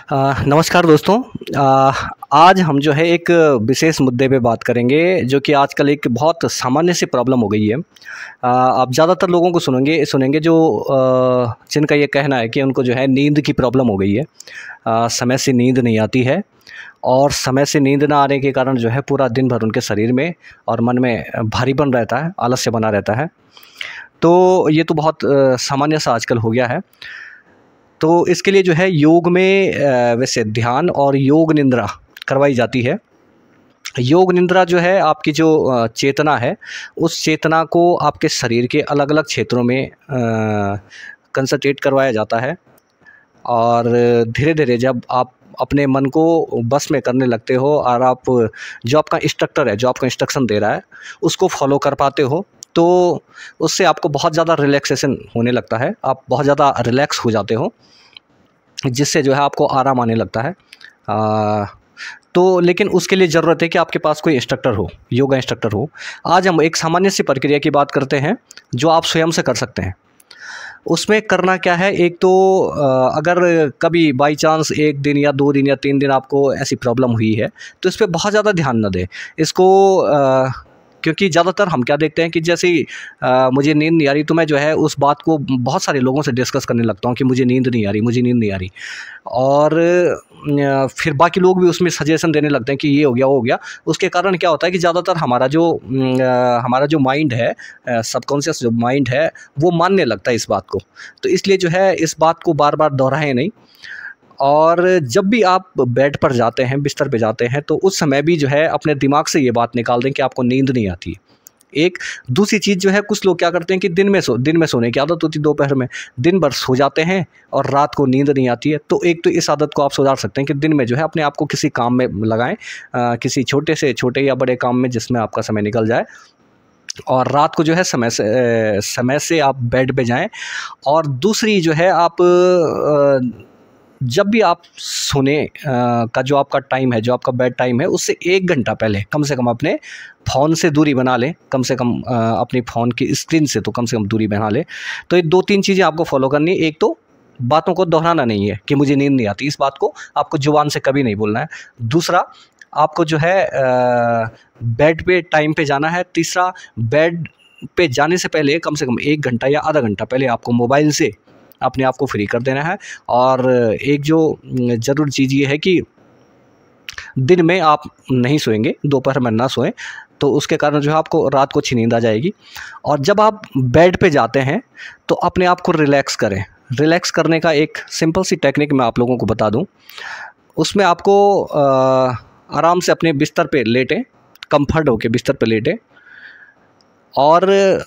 नमस्कार दोस्तों। आज हम जो है एक विशेष मुद्दे पे बात करेंगे जो कि आजकल एक बहुत सामान्य सी प्रॉब्लम हो गई है। आप ज़्यादातर लोगों को सुनेंगे सुनेंगे जो जिनका ये कहना है कि उनको जो है नींद की प्रॉब्लम हो गई है। समय से नींद नहीं आती है और समय से नींद ना आने के कारण जो है पूरा दिन भर उनके शरीर में और मन में भारीपन रहता है, आलस्य बना रहता है। तो ये तो बहुत सामान्य सा आजकल हो गया है। तो इसके लिए जो है योग में वैसे ध्यान और योग निंद्रा करवाई जाती है। योग निंद्रा जो है आपकी जो चेतना है, उस चेतना को आपके शरीर के अलग अलग क्षेत्रों में कंसंट्रेट करवाया जाता है और धीरे धीरे जब आप अपने मन को बस में करने लगते हो और आप जो आपका इंस्ट्रक्टर है, जो आपको इंस्ट्रक्शन दे रहा है, उसको फॉलो कर पाते हो, तो उससे आपको बहुत ज़्यादा रिलैक्सेशन होने लगता है। आप बहुत ज़्यादा रिलैक्स हो जाते हो, जिससे जो है आपको आराम आने लगता है। तो लेकिन उसके लिए ज़रूरत है कि आपके पास कोई इंस्ट्रक्टर हो, योगा इंस्ट्रक्टर हो। आज हम एक सामान्य सी प्रक्रिया की बात करते हैं जो आप स्वयं से कर सकते हैं। उसमें करना क्या है, एक तो अगर कभी बाई चांस 1 दिन या 2 दिन या 3 दिन आपको ऐसी प्रॉब्लम हुई है तो इस पे बहुत ज़्यादा ध्यान न दें इसको, क्योंकि ज़्यादातर हम क्या देखते हैं कि जैसे ही मुझे नींद नहीं आ रही तो मैं जो है उस बात को बहुत सारे लोगों से डिस्कस करने लगता हूँ कि मुझे नींद नहीं आ रही, मुझे नींद नहीं आ रही। और फिर बाकी लोग भी उसमें सजेशन देने लगते हैं कि ये हो गया, वो हो गया। उसके कारण क्या होता है कि ज़्यादातर हमारा जो माइंड है, सबकॉन्शियस जो माइंड है, वो मानने लगता है इस बात को। तो इसलिए जो है इस बात को बार बार दोहराएं नहीं। और जब भी आप बेड पर जाते हैं, बिस्तर पे जाते हैं, तो उस समय भी जो है अपने दिमाग से ये बात निकाल दें कि आपको नींद नहीं आती है। एक दूसरी चीज़ जो है, कुछ लोग क्या करते हैं कि दिन में सोने की आदत होती है, दोपहर में दिन भर सो जाते हैं और रात को नींद नहीं आती है। तो एक तो इस आदत को आप सुधार सकते हैं कि दिन में जो है अपने आप को किसी काम में लगाएं, किसी छोटे से छोटे या बड़े काम में जिसमें आपका समय निकल जाए, और रात को जो है समय से आप बेड पे जाएं। और दूसरी जो है, आप जब भी आप सोने का जो आपका टाइम है, जो आपका बेड टाइम है, उससे 1 घंटा पहले कम से कम अपने फ़ोन से दूरी बना लें। कम से कम अपनी फ़ोन की स्क्रीन से तो कम से कम दूरी बना लें। तो ये 2-3 चीज़ें आपको फॉलो करनी है। एक तो बातों को दोहराना नहीं है कि मुझे नींद नहीं आती, इस बात को आपको ज़ुबान से कभी नहीं बोलना है। दूसरा, आपको जो है बेड पे टाइम पे जाना है। तीसरा, बेड पे जाने से पहले कम से कम 1 घंटा या आधा घंटा पहले आपको मोबाइल से अपने आप को फ्री कर देना है। और एक जो ज़रूरी चीज़ ये है कि दिन में आप नहीं सोएंगे, दोपहर में ना सोएं, तो उसके कारण जो है आपको रात को अच्छी नींद आ जाएगी। और जब आप बेड पे जाते हैं तो अपने आप को रिलैक्स करें। रिलैक्स करने का एक सिंपल सी टेक्निक मैं आप लोगों को बता दूं। उसमें आपको आराम से अपने बिस्तर पे लेटें, कंफर्ट होके बिस्तर पे लेटें, और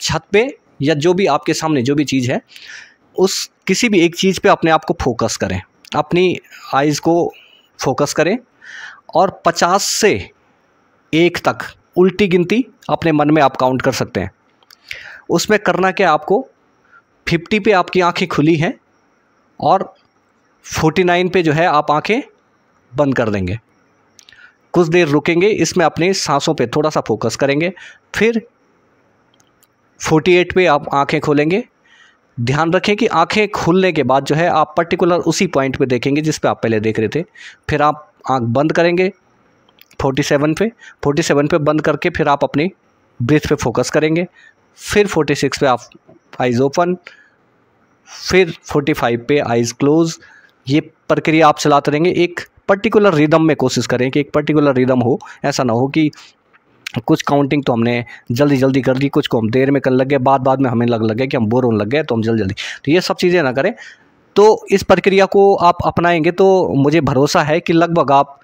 छत पे या जो भी आपके सामने जो भी चीज़ है, उस किसी भी एक चीज़ पे अपने आप को फोकस करें। अपनी आइज़ को फोकस करें और 50 से 1 तक उल्टी गिनती अपने मन में आप काउंट कर सकते हैं। उसमें करना क्या, आपको 50 पे आपकी आंखें खुली हैं और 49 पे जो है आप आंखें बंद कर देंगे। कुछ देर रुकेंगे, इसमें अपनी सांसों पे थोड़ा सा फोकस करेंगे। फिर 48 पे आप आंखें खोलेंगे। ध्यान रखें कि आंखें खुलने के बाद जो है आप पर्टिकुलर उसी पॉइंट पे देखेंगे जिस पे आप पहले देख रहे थे। फिर आप आंख बंद करेंगे 47 पे बंद करके फिर आप अपनी ब्रीथ पे फोकस करेंगे। फिर 46 पे आप आइज़ ओपन, फिर 45 पे आइज़ क्लोज़। ये प्रक्रिया आप चलाते रहेंगे। एक पर्टिकुलर रिदम में कोशिश करें कि एक पर्टिकुलर रिदम हो। ऐसा ना हो कि कुछ काउंटिंग तो हमने जल्दी जल्दी कर दी, कुछ को हम देर में करने लग गए, बाद में हमें लग गया कि हम बोर होने लग गए तो हम जल्दी। तो ये सब चीज़ें ना करें। तो इस प्रक्रिया को आप अपनाएंगे तो मुझे भरोसा है कि लगभग आप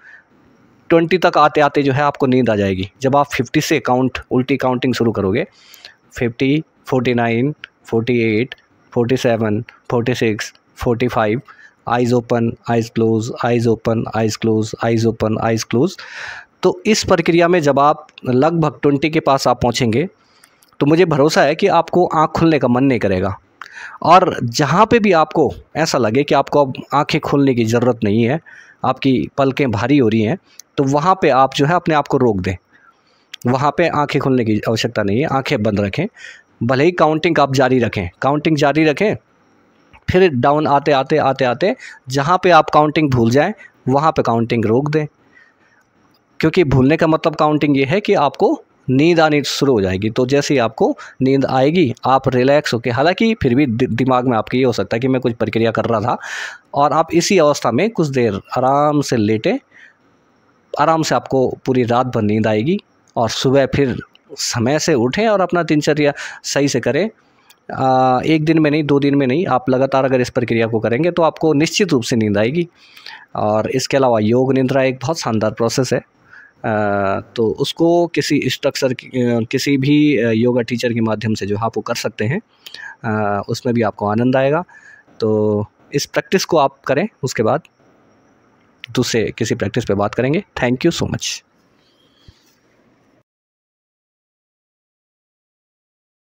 20 तक आते आते जो है आपको नींद आ जाएगी। जब आप 50 से उल्टी काउंटिंग शुरू करोगे, 50, 49, 48, 47, 46, 45, eyes open, eyes close, eyes open, eyes close, eyes open, eyes close. तो इस प्रक्रिया में जब आप लगभग 20 के पास आप पहुंचेंगे तो मुझे भरोसा है कि आपको आँख खुलने का मन नहीं करेगा। और जहाँ पे भी आपको ऐसा लगे कि आपको अब आँखें खोलने की ज़रूरत नहीं है, आपकी पलकें भारी हो रही हैं, तो वहाँ पे आप जो है अपने आप को रोक दें। वहाँ पे आंखें खोलने की आवश्यकता नहीं है, आंखें बंद रखें। भले ही काउंटिंग आप जारी रखें, फिर डाउन आते आते आते आते जहाँ पे आप काउंटिंग भूल जाएं वहाँ पे काउंटिंग रोक दें, क्योंकि भूलने का मतलब काउंटिंग ये है कि आपको नींद आनी शुरू हो जाएगी। तो जैसे ही आपको नींद आएगी आप रिलैक्स होकर, हालांकि फिर भी दिमाग में आपके ये हो सकता है कि मैं कुछ प्रक्रिया कर रहा था, और आप इसी अवस्था में कुछ देर आराम से लेटे, आराम से आपको पूरी रात भर नींद आएगी और सुबह फिर समय से उठें और अपना दिनचर्या सही से करें। एक दिन में नहीं, 2 दिन में नहीं, आप लगातार अगर इस प्रक्रिया को करेंगे तो आपको निश्चित रूप से नींद आएगी। और इसके अलावा योग निद्रा एक बहुत शानदार प्रोसेस है, तो उसको किसी इंस्ट्रक्टर किसी भी योगा टीचर के माध्यम से जो आप वो कर सकते हैं, उसमें भी आपको आनंद आएगा। तो इस प्रैक्टिस को आप करें, उसके बाद दूसरे किसी प्रैक्टिस पे बात करेंगे। Thank you so much.